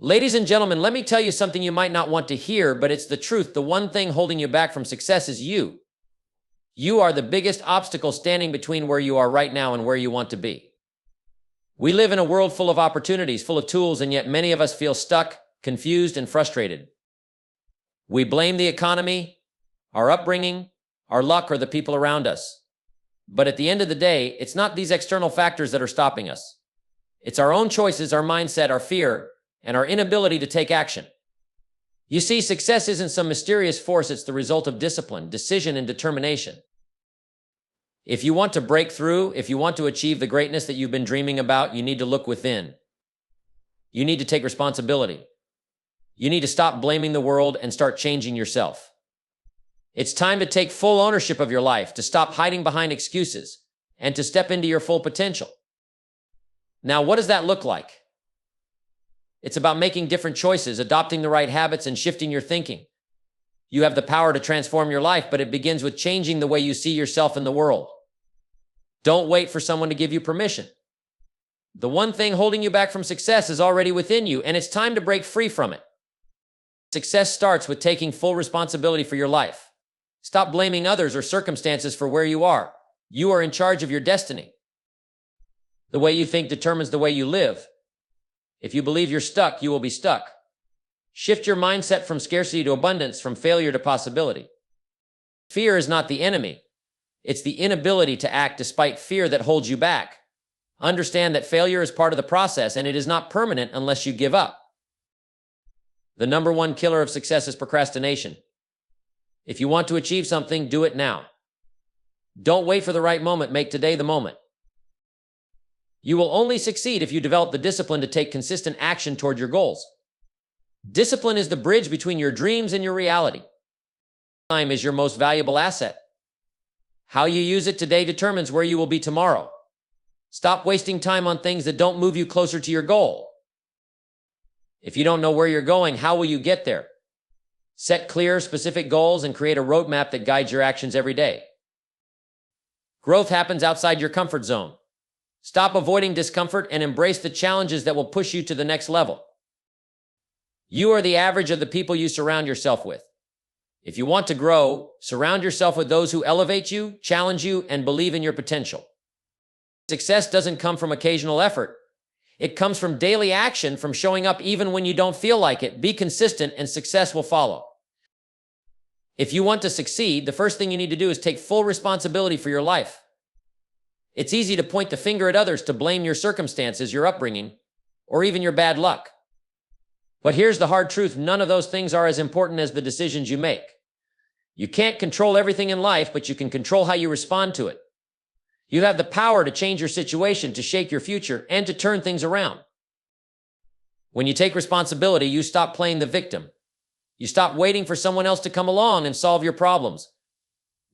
Ladies and gentlemen, let me tell you something you might not want to hear, but it's the truth. The one thing holding you back from success is you. You are the biggest obstacle standing between where you are right now and where you want to be. We live in a world full of opportunities, full of tools, and yet many of us feel stuck, confused, and frustrated. We blame the economy, our upbringing, our luck, or the people around us. But at the end of the day, it's not these external factors that are stopping us. It's our own choices, our mindset, our fear, and our inability to take action. You see, success isn't some mysterious force. It's the result of discipline, decision, and determination. If you want to break through, if you want to achieve the greatness that you've been dreaming about, you need to look within. You need to take responsibility. You need to stop blaming the world and start changing yourself. It's time to take full ownership of your life, to stop hiding behind excuses, and to step into your full potential. Now, what does that look like? It's about making different choices, adopting the right habits, and shifting your thinking. You have the power to transform your life, but it begins with changing the way you see yourself in the world. Don't wait for someone to give you permission. The one thing holding you back from success is already within you, and it's time to break free from it. Success starts with taking full responsibility for your life. Stop blaming others or circumstances for where you are. You are in charge of your destiny. The way you think determines the way you live. If you believe you're stuck, you will be stuck. Shift your mindset from scarcity to abundance, from failure to possibility. Fear is not the enemy. It's the inability to act despite fear that holds you back. Understand that failure is part of the process, and it is not permanent unless you give up. The number one killer of success is procrastination. If you want to achieve something, do it now. Don't wait for the right moment. Make today the moment. You will only succeed if you develop the discipline to take consistent action toward your goals. Discipline is the bridge between your dreams and your reality. Time is your most valuable asset. How you use it today determines where you will be tomorrow. Stop wasting time on things that don't move you closer to your goal. If you don't know where you're going, how will you get there? Set clear, specific goals and create a roadmap that guides your actions every day. Growth happens outside your comfort zone. Stop avoiding discomfort and embrace the challenges that will push you to the next level. You are the average of the people you surround yourself with. If you want to grow, surround yourself with those who elevate you, challenge you, and believe in your potential. Success doesn't come from occasional effort. It comes from daily action, from showing up even when you don't feel like it. Be consistent and success will follow. If you want to succeed, the first thing you need to do is take full responsibility for your life. It's easy to point the finger at others, to blame your circumstances, your upbringing, or even your bad luck. But here's the hard truth. None of those things are as important as the decisions you make. You can't control everything in life, but you can control how you respond to it. You have the power to change your situation, to shape your future, and to turn things around. When you take responsibility, you stop playing the victim. You stop waiting for someone else to come along and solve your problems.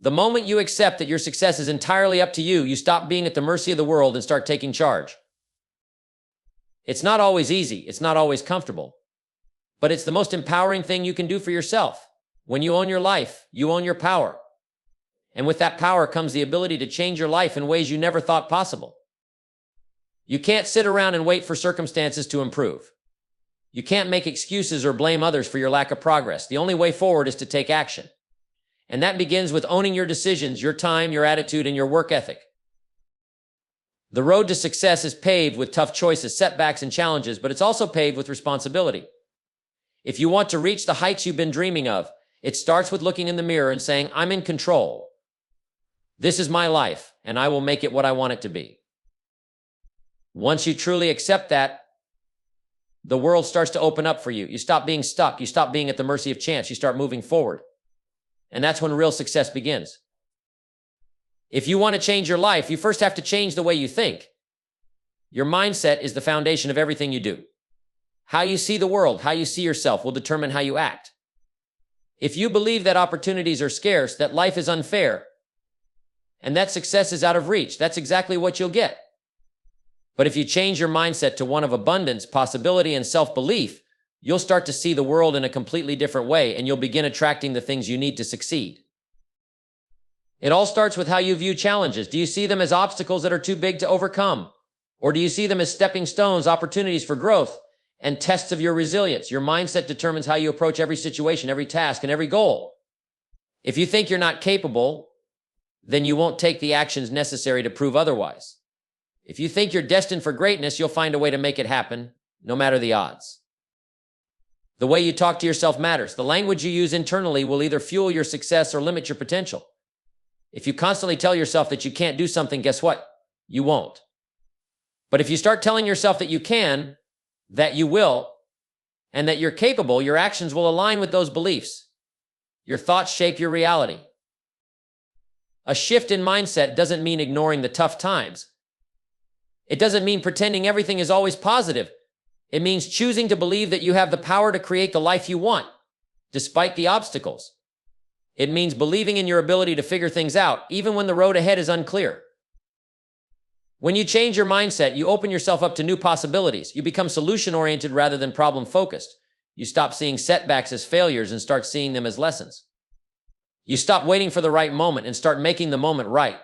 The moment you accept that your success is entirely up to you, you stop being at the mercy of the world and start taking charge. It's not always easy. It's not always comfortable. But it's the most empowering thing you can do for yourself. When you own your life, you own your power. And with that power comes the ability to change your life in ways you never thought possible. You can't sit around and wait for circumstances to improve. You can't make excuses or blame others for your lack of progress. The only way forward is to take action. And that begins with owning your decisions, your time, your attitude, and your work ethic. The road to success is paved with tough choices, setbacks, and challenges, but it's also paved with responsibility. If you want to reach the heights you've been dreaming of, it starts with looking in the mirror and saying, I'm in control. This is my life, and I will make it what I want it to be. Once you truly accept that, the world starts to open up for you. You stop being stuck. You stop being at the mercy of chance. You start moving forward. And that's when real success begins. If you want to change your life, you first have to change the way you think. Your mindset is the foundation of everything you do. How you see the world, how you see yourself will determine how you act. If you believe that opportunities are scarce, that life is unfair, and that success is out of reach, that's exactly what you'll get. But if you change your mindset to one of abundance, possibility, and self-belief, you'll start to see the world in a completely different way, and you'll begin attracting the things you need to succeed. It all starts with how you view challenges. Do you see them as obstacles that are too big to overcome? Or do you see them as stepping stones, opportunities for growth? and tests of your resilience. Your mindset determines how you approach every situation, every task, and every goal. If you think you're not capable, then you won't take the actions necessary to prove otherwise. If you think you're destined for greatness, you'll find a way to make it happen, no matter the odds. The way you talk to yourself matters. The language you use internally will either fuel your success or limit your potential. If you constantly tell yourself that you can't do something, guess what? You won't. But if you start telling yourself that you can, that you will, and that you're capable, your actions will align with those beliefs. Your thoughts shape your reality. A shift in mindset doesn't mean ignoring the tough times. It doesn't mean pretending everything is always positive. It means choosing to believe that you have the power to create the life you want, despite the obstacles. It means believing in your ability to figure things out, even when the road ahead is unclear. When you change your mindset, you open yourself up to new possibilities. You become solution-oriented rather than problem-focused. You stop seeing setbacks as failures and start seeing them as lessons. You stop waiting for the right moment and start making the moment right.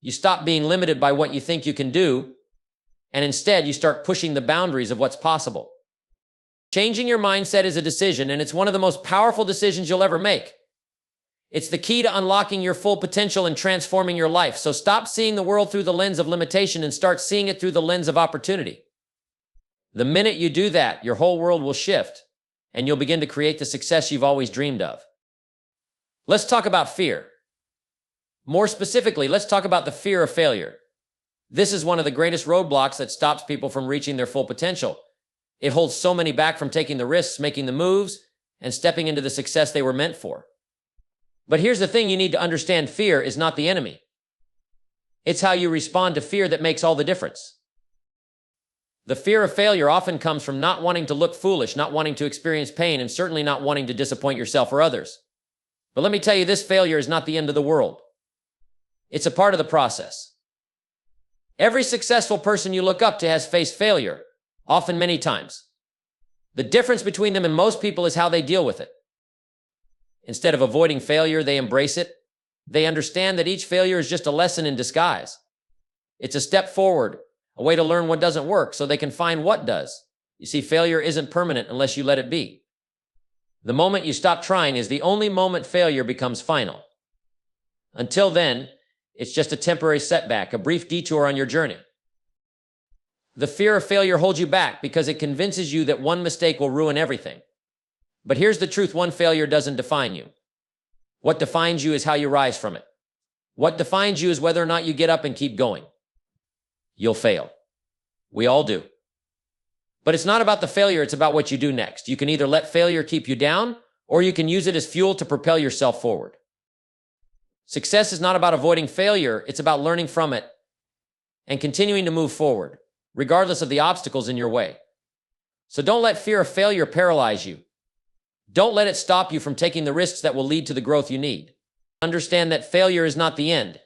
You stop being limited by what you think you can do, and instead you start pushing the boundaries of what's possible. Changing your mindset is a decision, and it's one of the most powerful decisions you'll ever make. It's the key to unlocking your full potential and transforming your life. So stop seeing the world through the lens of limitation and start seeing it through the lens of opportunity. The minute you do that, your whole world will shift, and you'll begin to create the success you've always dreamed of. Let's talk about fear. More specifically, let's talk about the fear of failure. This is one of the greatest roadblocks that stops people from reaching their full potential. It holds so many back from taking the risks, making the moves, and stepping into the success they were meant for. But here's the thing you need to understand: fear is not the enemy. It's how you respond to fear that makes all the difference. The fear of failure often comes from not wanting to look foolish, not wanting to experience pain, and certainly not wanting to disappoint yourself or others. But let me tell you, this failure is not the end of the world. It's a part of the process. Every successful person you look up to has faced failure, often many times. The difference between them and most people is how they deal with it. Instead of avoiding failure, they embrace it. They understand that each failure is just a lesson in disguise. It's a step forward, a way to learn what doesn't work so they can find what does. You see, failure isn't permanent unless you let it be. The moment you stop trying is the only moment failure becomes final. Until then, it's just a temporary setback, a brief detour on your journey. The fear of failure holds you back because it convinces you that one mistake will ruin everything. But here's the truth: one failure doesn't define you. What defines you is how you rise from it. What defines you is whether or not you get up and keep going. You'll fail. We all do. But it's not about the failure, it's about what you do next. You can either let failure keep you down, or you can use it as fuel to propel yourself forward. Success is not about avoiding failure, it's about learning from it and continuing to move forward, regardless of the obstacles in your way. So don't let fear of failure paralyze you. Don't let it stop you from taking the risks that will lead to the growth you need. Understand that failure is not the end.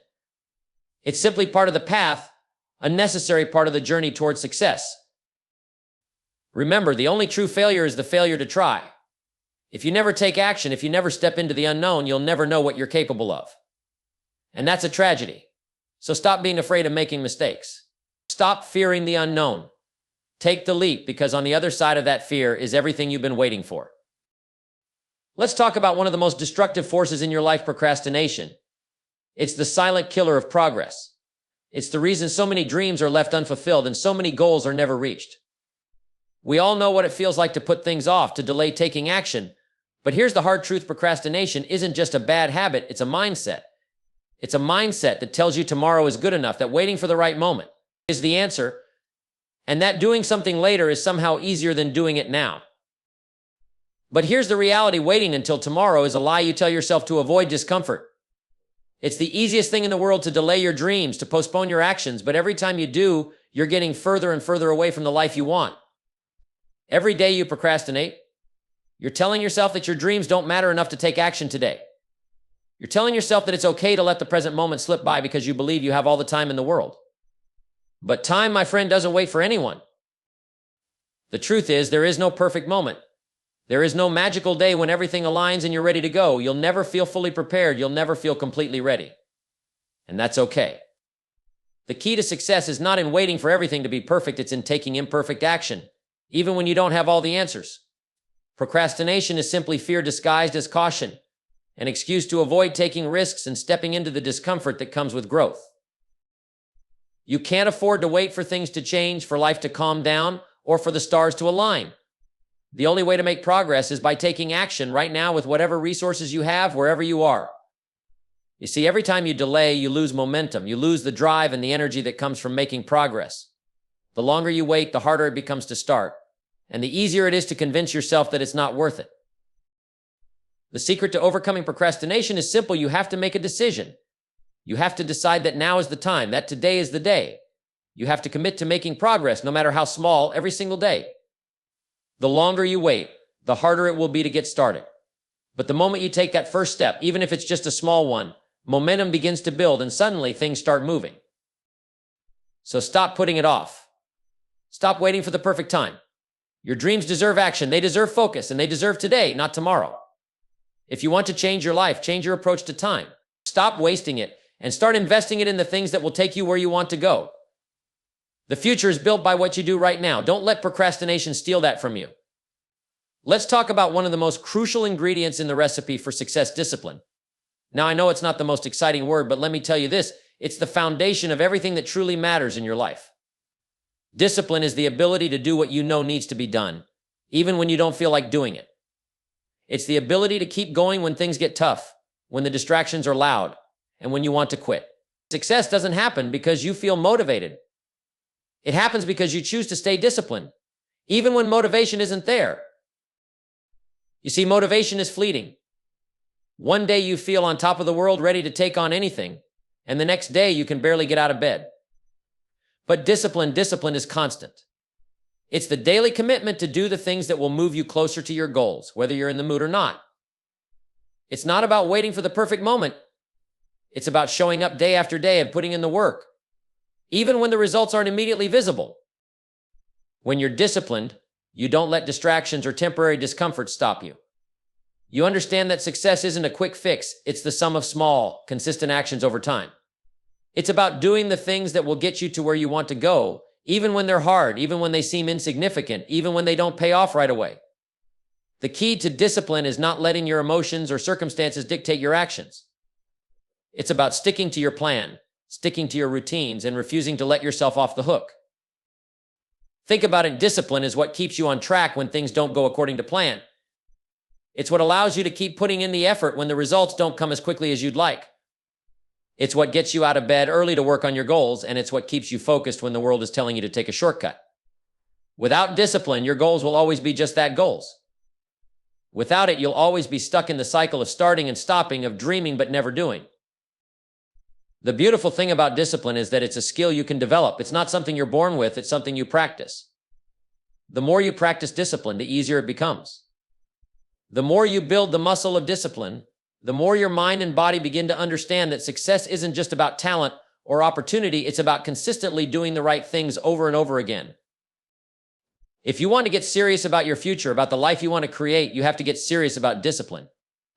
It's simply part of the path, a necessary part of the journey towards success. Remember, the only true failure is the failure to try. If you never take action, if you never step into the unknown, you'll never know what you're capable of. And that's a tragedy. So stop being afraid of making mistakes. Stop fearing the unknown. Take the leap, because on the other side of that fear is everything you've been waiting for. Let's talk about one of the most destructive forces in your life: procrastination. It's the silent killer of progress. It's the reason so many dreams are left unfulfilled and so many goals are never reached. We all know what it feels like to put things off, to delay taking action. But here's the hard truth: procrastination isn't just a bad habit, it's a mindset. It's a mindset that tells you tomorrow is good enough, that waiting for the right moment is the answer, and that doing something later is somehow easier than doing it now. But here's the reality: waiting until tomorrow is a lie you tell yourself to avoid discomfort. It's the easiest thing in the world to delay your dreams, to postpone your actions, but every time you do, you're getting further and further away from the life you want. Every day you procrastinate, you're telling yourself that your dreams don't matter enough to take action today. You're telling yourself that it's okay to let the present moment slip by because you believe you have all the time in the world. But time, my friend, doesn't wait for anyone. The truth is, there is no perfect moment. There is no magical day when everything aligns and you're ready to go. You'll never feel fully prepared. You'll never feel completely ready. And that's okay. The key to success is not in waiting for everything to be perfect. It's in taking imperfect action, even when you don't have all the answers. Procrastination is simply fear disguised as caution, an excuse to avoid taking risks and stepping into the discomfort that comes with growth. You can't afford to wait for things to change, for life to calm down, or for the stars to align. The only way to make progress is by taking action right now with whatever resources you have, wherever you are. You see, every time you delay, you lose momentum. You lose the drive and the energy that comes from making progress. The longer you wait, the harder it becomes to start, and the easier it is to convince yourself that it's not worth it. The secret to overcoming procrastination is simple. You have to make a decision. You have to decide that now is the time, that today is the day. You have to commit to making progress, no matter how small, every single day. The longer you wait, the harder it will be to get started. But the moment you take that first step, even if it's just a small one, momentum begins to build and suddenly things start moving. So stop putting it off. Stop waiting for the perfect time. Your dreams deserve action. They deserve focus, and they deserve today, not tomorrow. If you want to change your life, change your approach to time. Stop wasting it and start investing it in the things that will take you where you want to go. The future is built by what you do right now. Don't let procrastination steal that from you. Let's talk about one of the most crucial ingredients in the recipe for success: discipline. Now, I know it's not the most exciting word, but let me tell you this. It's the foundation of everything that truly matters in your life. Discipline is the ability to do what you know needs to be done, even when you don't feel like doing it. It's the ability to keep going when things get tough, when the distractions are loud, and when you want to quit. Success doesn't happen because you feel motivated. It happens because you choose to stay disciplined, even when motivation isn't there. You see, motivation is fleeting. One day you feel on top of the world, ready to take on anything, and the next day you can barely get out of bed. But discipline is constant. It's the daily commitment to do the things that will move you closer to your goals, whether you're in the mood or not. It's not about waiting for the perfect moment. It's about showing up day after day and putting in the work, even when the results aren't immediately visible. When you're disciplined, you don't let distractions or temporary discomfort stop you. You understand that success isn't a quick fix. It's the sum of small, consistent actions over time. It's about doing the things that will get you to where you want to go, even when they're hard, even when they seem insignificant, even when they don't pay off right away. The key to discipline is not letting your emotions or circumstances dictate your actions. It's about sticking to your plan, sticking to your routines, and refusing to let yourself off the hook. Think about it. Discipline is what keeps you on track when things don't go according to plan. It's what allows you to keep putting in the effort when the results don't come as quickly as you'd like. It's what gets you out of bed early to work on your goals, and it's what keeps you focused when the world is telling you to take a shortcut. Without discipline, your goals will always be just that, goals. Without it, you'll always be stuck in the cycle of starting and stopping, of dreaming but never doing. The beautiful thing about discipline is that it's a skill you can develop. It's not something you're born with, it's something you practice. The more you practice discipline, the easier it becomes. The more you build the muscle of discipline, the more your mind and body begin to understand that success isn't just about talent or opportunity, it's about consistently doing the right things over and over again. If you want to get serious about your future, about the life you want to create, you have to get serious about discipline.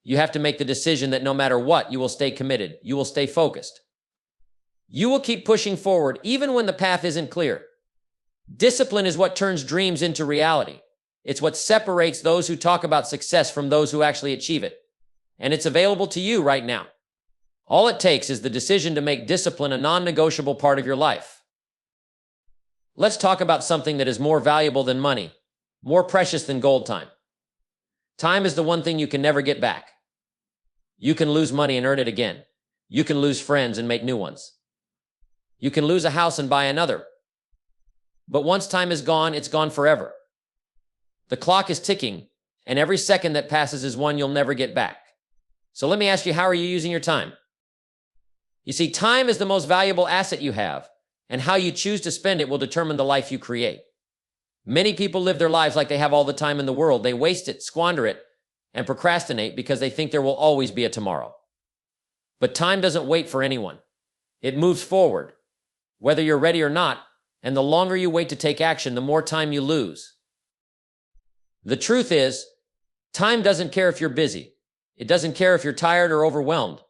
You have to make the decision that no matter what, you will stay committed. You will stay focused. You will keep pushing forward even when the path isn't clear. Discipline is what turns dreams into reality. It's what separates those who talk about success from those who actually achieve it. And it's available to you right now. All it takes is the decision to make discipline a non-negotiable part of your life. Let's talk about something that is more valuable than money, more precious than gold: time. Time is the one thing you can never get back. You can lose money and earn it again. You can lose friends and make new ones. You can lose a house and buy another. But once time is gone, it's gone forever. The clock is ticking, and every second that passes is one you'll never get back. So let me ask you, how are you using your time? You see, time is the most valuable asset you have, and how you choose to spend it will determine the life you create. Many people live their lives like they have all the time in the world. They waste it, squander it, and procrastinate because they think there will always be a tomorrow. But time doesn't wait for anyone. It moves forward, whether you're ready or not, and the longer you wait to take action, the more time you lose. The truth is, time doesn't care if you're busy. It doesn't care if you're tired or overwhelmed.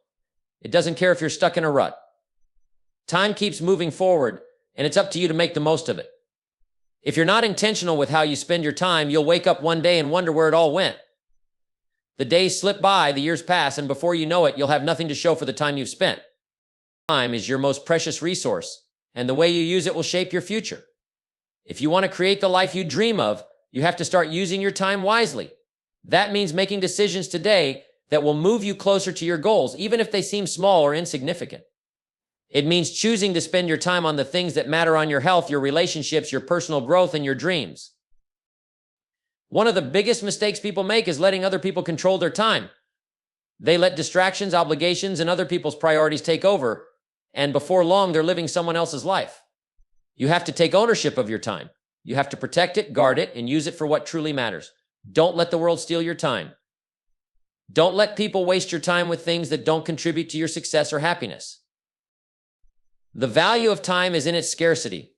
It doesn't care if you're stuck in a rut. Time keeps moving forward, and it's up to you to make the most of it. If you're not intentional with how you spend your time, you'll wake up one day and wonder where it all went. The days slip by, the years pass, and before you know it, you'll have nothing to show for the time you've spent. Time is your most precious resource, and the way you use it will shape your future. If you want to create the life you dream of, you have to start using your time wisely. That means making decisions today that will move you closer to your goals, even if they seem small or insignificant. It means choosing to spend your time on the things that matter, on your health, your relationships, your personal growth, and your dreams. One of the biggest mistakes people make is letting other people control their time. They let distractions, obligations, and other people's priorities take over, and before long, they're living someone else's life. You have to take ownership of your time. You have to protect it, guard it, and use it for what truly matters. Don't let the world steal your time. Don't let people waste your time with things that don't contribute to your success or happiness. The value of time is in its scarcity.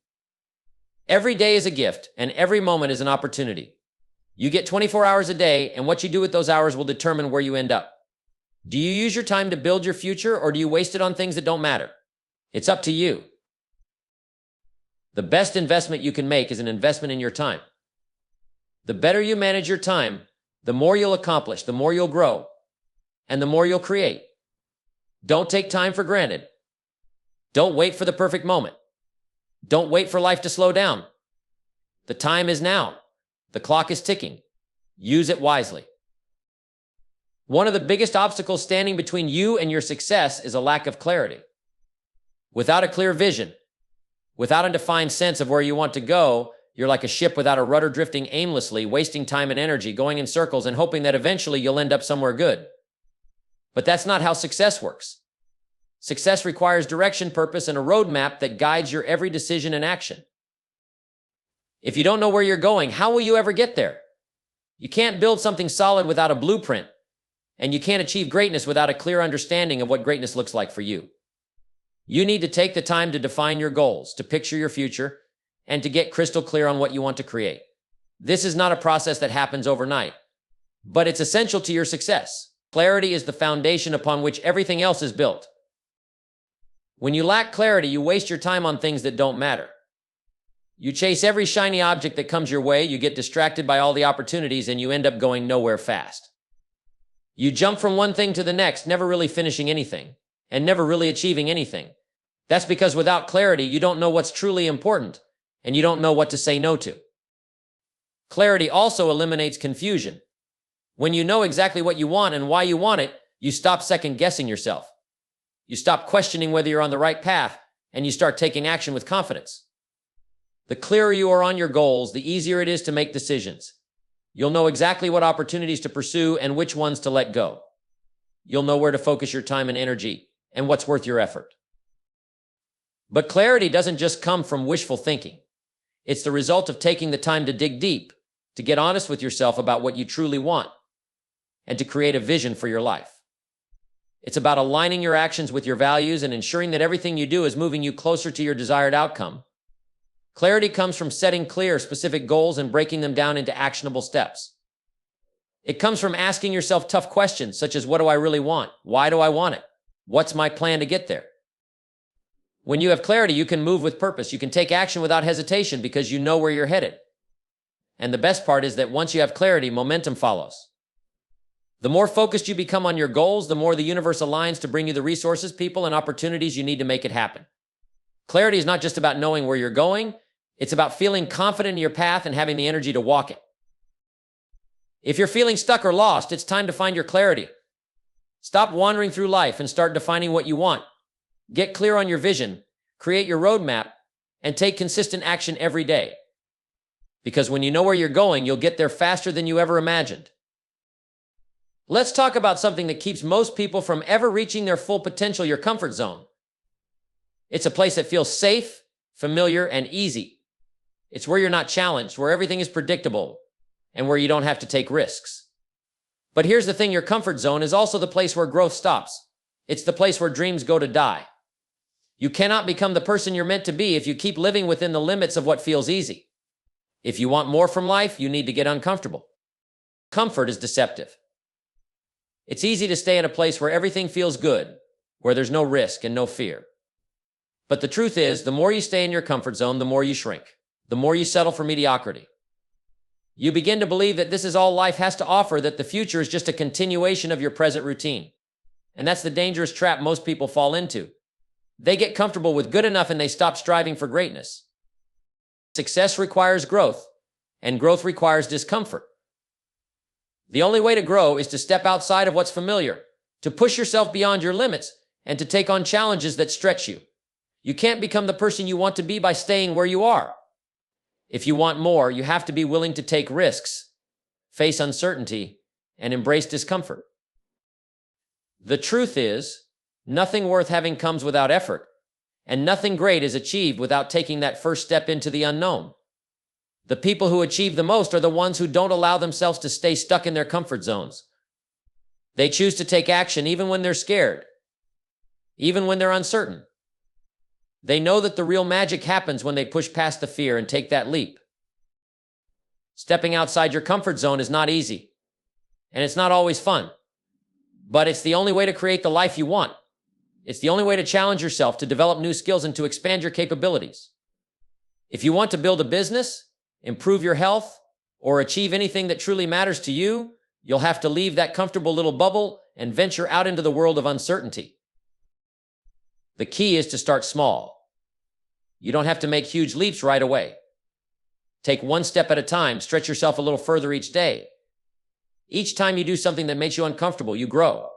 Every day is a gift, and every moment is an opportunity. You get 24 hours a day, and what you do with those hours will determine where you end up. Do you use your time to build your future, or do you waste it on things that don't matter? It's up to you. The best investment you can make is an investment in your time. The better you manage your time, the more you'll accomplish, the more you'll grow, and the more you'll create. Don't take time for granted. Don't wait for the perfect moment. Don't wait for life to slow down. The time is now. The clock is ticking. Use it wisely. One of the biggest obstacles standing between you and your success is a lack of clarity. Without a clear vision, without a defined sense of where you want to go, you're like a ship without a rudder, drifting aimlessly, wasting time and energy, going in circles and hoping that eventually you'll end up somewhere good. But that's not how success works. Success requires direction, purpose, and a roadmap that guides your every decision and action. If you don't know where you're going, how will you ever get there? You can't build something solid without a blueprint, and you can't achieve greatness without a clear understanding of what greatness looks like for you. You need to take the time to define your goals, to picture your future, and to get crystal clear on what you want to create. This is not a process that happens overnight, but it's essential to your success. Clarity is the foundation upon which everything else is built. When you lack clarity, you waste your time on things that don't matter. You chase every shiny object that comes your way, you get distracted by all the opportunities, and you end up going nowhere fast. You jump from one thing to the next, never really finishing anything, and never really achieving anything. That's because without clarity, you don't know what's truly important, and you don't know what to say no to. Clarity also eliminates confusion. When you know exactly what you want and why you want it, you stop second-guessing yourself. You stop questioning whether you're on the right path, and you start taking action with confidence. The clearer you are on your goals, the easier it is to make decisions. You'll know exactly what opportunities to pursue and which ones to let go. You'll know where to focus your time and energy, and what's worth your effort. But clarity doesn't just come from wishful thinking. It's the result of taking the time to dig deep, to get honest with yourself about what you truly want, and to create a vision for your life. It's about aligning your actions with your values and ensuring that everything you do is moving you closer to your desired outcome. Clarity comes from setting clear, specific goals and breaking them down into actionable steps. It comes from asking yourself tough questions such as, what do I really want? Why do I want it? What's my plan to get there? When you have clarity, you can move with purpose. You can take action without hesitation because you know where you're headed. And the best part is that once you have clarity, momentum follows. The more focused you become on your goals, the more the universe aligns to bring you the resources, people, and opportunities you need to make it happen. Clarity is not just about knowing where you're going. It's about feeling confident in your path and having the energy to walk it. If you're feeling stuck or lost, it's time to find your clarity. Stop wandering through life and start defining what you want. Get clear on your vision, create your roadmap, and take consistent action every day. Because when you know where you're going, you'll get there faster than you ever imagined. Let's talk about something that keeps most people from ever reaching their full potential: your comfort zone. It's a place that feels safe, familiar, and easy. It's where you're not challenged, where everything is predictable, and where you don't have to take risks. But here's the thing: your comfort zone is also the place where growth stops. It's the place where dreams go to die. You cannot become the person you're meant to be if you keep living within the limits of what feels easy. If you want more from life, you need to get uncomfortable. Comfort is deceptive. It's easy to stay in a place where everything feels good, where there's no risk and no fear. But the truth is, the more you stay in your comfort zone, the more you shrink. the more you settle for mediocrity. You begin to believe that this is all life has to offer, that the future is just a continuation of your present routine. And that's the dangerous trap most people fall into. They get comfortable with good enough and they stop striving for greatness. Success requires growth, and growth requires discomfort. The only way to grow is to step outside of what's familiar, to push yourself beyond your limits, and to take on challenges that stretch you. You can't become the person you want to be by staying where you are. If you want more, you have to be willing to take risks, face uncertainty, and embrace discomfort. The truth is, nothing worth having comes without effort, and nothing great is achieved without taking that first step into the unknown. The people who achieve the most are the ones who don't allow themselves to stay stuck in their comfort zones. They choose to take action even when they're scared, even when they're uncertain. They know that the real magic happens when they push past the fear and take that leap. Stepping outside your comfort zone is not easy, and it's not always fun, but it's the only way to create the life you want. It's the only way to challenge yourself, to develop new skills, and to expand your capabilities. If you want to build a business, improve your health, or achieve anything that truly matters to you, you'll have to leave that comfortable little bubble and venture out into the world of uncertainty. The key is to start small. You don't have to make huge leaps right away. Take one step at a time, stretch yourself a little further each day. Each time you do something that makes you uncomfortable, you grow.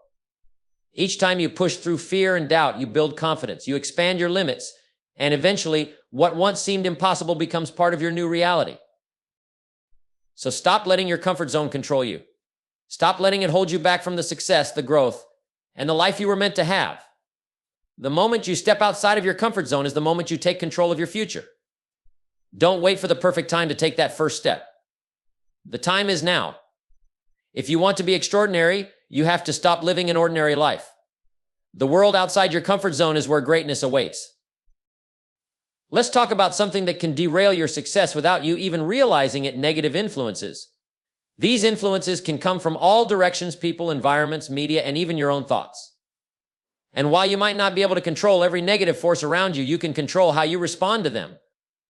Each time you push through fear and doubt, you build confidence, you expand your limits, and eventually, what once seemed impossible becomes part of your new reality. So stop letting your comfort zone control you. Stop letting it hold you back from the success, the growth, and the life you were meant to have. The moment you step outside of your comfort zone is the moment you take control of your future. Don't wait for the perfect time to take that first step. The time is now. If you want to be extraordinary, you have to stop living an ordinary life. The world outside your comfort zone is where greatness awaits. Let's talk about something that can derail your success without you even realizing it: negative influences. These influences can come from all directions: people, environments, media, and even your own thoughts. And while you might not be able to control every negative force around you, you can control how you respond to them.